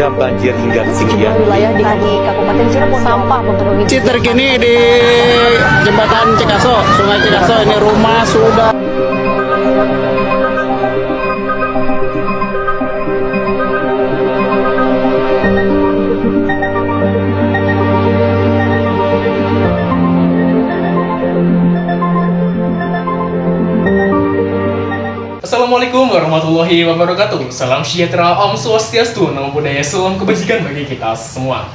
terendam banjir hingga ketinggian. Wilayah di Kabupaten Cirebon sampah memenuhi. Terkini di jembatan Cikaso, Sungai Cikaso, ini rumah sudah. Assalamualaikum warahmatullahi wabarakatuh. Salam sejahtera, Om Swastiastu, Namo Buddhaya, salam kebajikan bagi kita semua.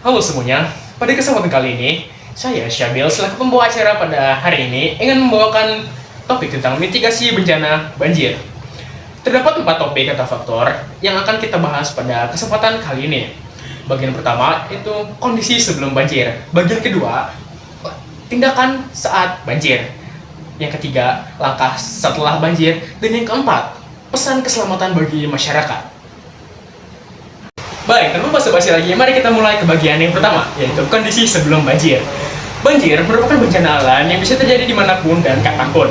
Halo semuanya, pada kesempatan kali ini saya Syabil selaku pembawa acara pada hari ini ingin membawakan topik tentang mitigasi bencana banjir. Terdapat 4 topik atau faktor yang akan kita bahas pada kesempatan kali ini. Bagian pertama itu kondisi sebelum banjir. Bagian kedua, tindakan saat banjir. Yang ketiga, langkah setelah banjir. Dan yang keempat, pesan keselamatan bagi masyarakat. Baik, tanpa basa-basi lagi, mari kita mulai ke bagian yang pertama, yaitu kondisi sebelum banjir. Banjir merupakan bencana alam yang bisa terjadi dimanapun dan kapanpun.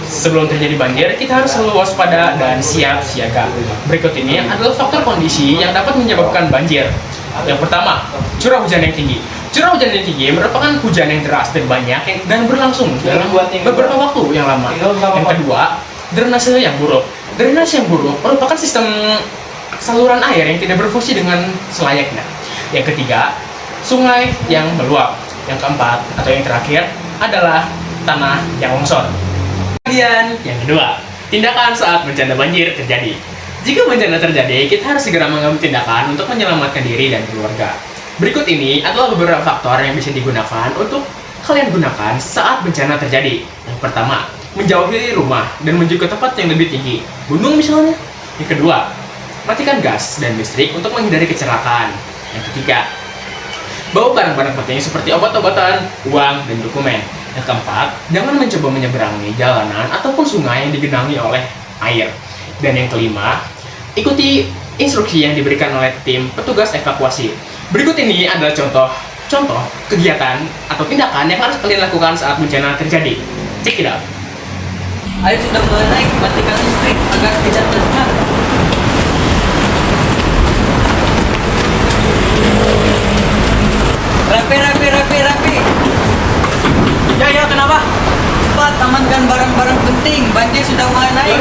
Sebelum terjadi banjir, kita harus selalu waspada dan siap siaga. Berikut ini adalah faktor kondisi yang dapat menyebabkan banjir. Yang pertama, curah hujan yang tinggi. Curah hujan yang tinggi merupakan hujan yang deras dan banyak dan berlangsung dalam beberapa waktu yang lama. Yang kedua, drainase yang buruk. Drainase yang buruk merupakan sistem saluran air yang tidak berfungsi dengan selayaknya. Yang ketiga, sungai yang meluap. Yang keempat atau yang terakhir adalah tanah yang longsor. Kemudian yang kedua, tindakan saat bencana banjir terjadi. Jika bencana terjadi, kita harus segera mengambil tindakan untuk menyelamatkan diri dan keluarga. Berikut ini adalah beberapa faktor yang bisa digunakan untuk kalian gunakan saat bencana terjadi. Yang pertama, menjauhi rumah dan menuju ke tempat yang lebih tinggi, gunung misalnya. Yang kedua, matikan gas dan listrik untuk menghindari kecelakaan. Yang ketiga, bawa barang-barang penting seperti obat-obatan, uang, dan dokumen. Yang keempat, jangan mencoba menyeberangi jalanan ataupun sungai yang digenangi oleh air. Dan yang kelima, ikuti instruksi yang diberikan oleh tim petugas evakuasi. Berikut ini adalah contoh kegiatan atau tindakan yang harus kalian lakukan saat bencana terjadi. Check it out. Air sudah mulai naik, matikan listrik agar tidak tergenang. Rapi. Ya, kenapa? Cepat amankan barang-barang penting, banjir sudah mulai naik.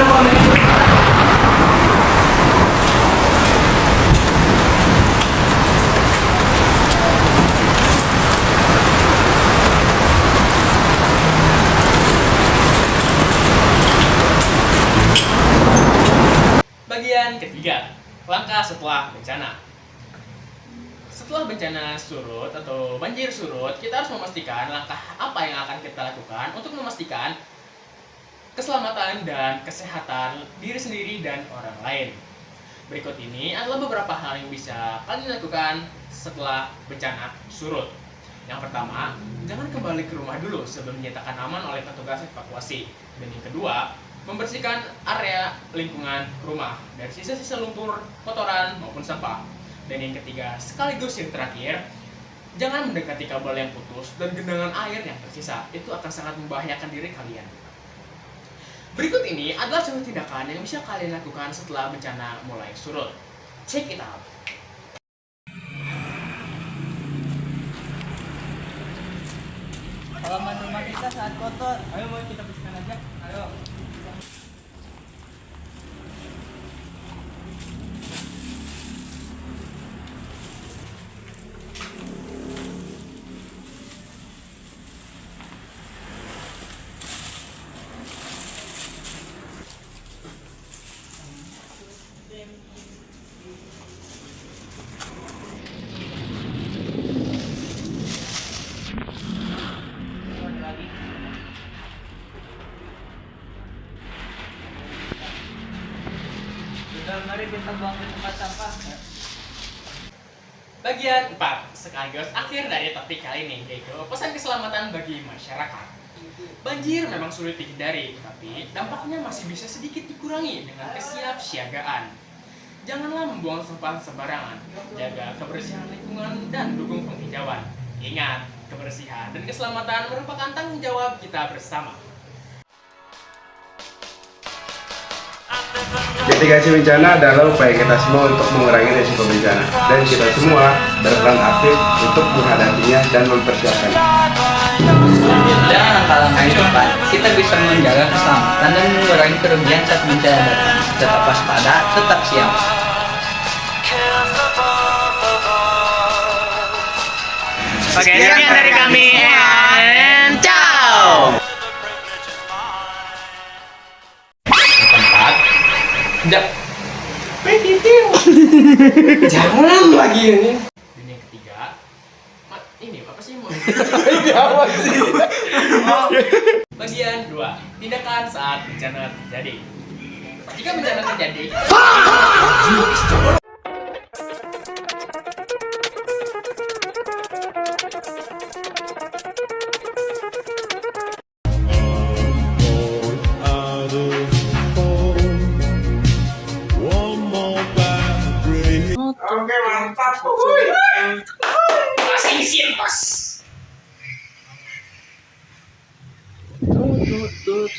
Bagian ketiga, langkah setelah bencana. Setelah bencana surut atau banjir surut, kita harus memastikan langkah apa yang akan kita lakukan untuk memastikan keselamatan dan kesehatan diri sendiri dan orang lain. Berikut ini adalah beberapa hal yang bisa kalian lakukan setelah bencana surut. Yang pertama, jangan kembali ke rumah dulu sebelum dinyatakan aman oleh petugas evakuasi. Dan yang kedua, membersihkan area lingkungan rumah dari sisa-sisa lumpur, kotoran, maupun sampah. Dan yang ketiga, sekaligus yang terakhir, jangan mendekati kabel yang putus dan genangan air yang tersisa. Itu akan sangat membahayakan diri kalian. Berikut ini adalah contoh tindakan yang bisa kalian lakukan setelah bencana mulai surut. Check it out. Halaman rumah kita saat kotor. Ayo, kita bersihkan aja. Ayo. Mari kita buang ke tempat sampah. Bagian 4, sekaligus akhir dari topik kali ini, yaitu pesan keselamatan bagi masyarakat. Banjir memang sulit dihindari, tetapi dampaknya masih bisa sedikit dikurangi dengan kesiapsiagaan. Janganlah membuang sampah sembarangan, jaga kebersihan lingkungan dan dukung penghijauan. Ingat, kebersihan dan keselamatan merupakan tanggung jawab kita bersama. Mitigasi bencana adalah upaya kita semua untuk mengurangi risiko bencana, dan kita semua berperan aktif untuk menghadapinya dan mempersiapkannya. Dengan langkah-langkah yang tepat, kita bisa menjaga keselamatan dan mengurangi kerugian saat bencana datang. Tetap waspada, tetap siap. Oke, sekian dari kami and ciao. Keempat, jangan lagi ini. Dan yang ketiga, ini apa sih mau? Bagian 2, tindakan saat bencana terjadi. Jika bencana terjadi, Oke, mantap. masih siap bos. Tuh.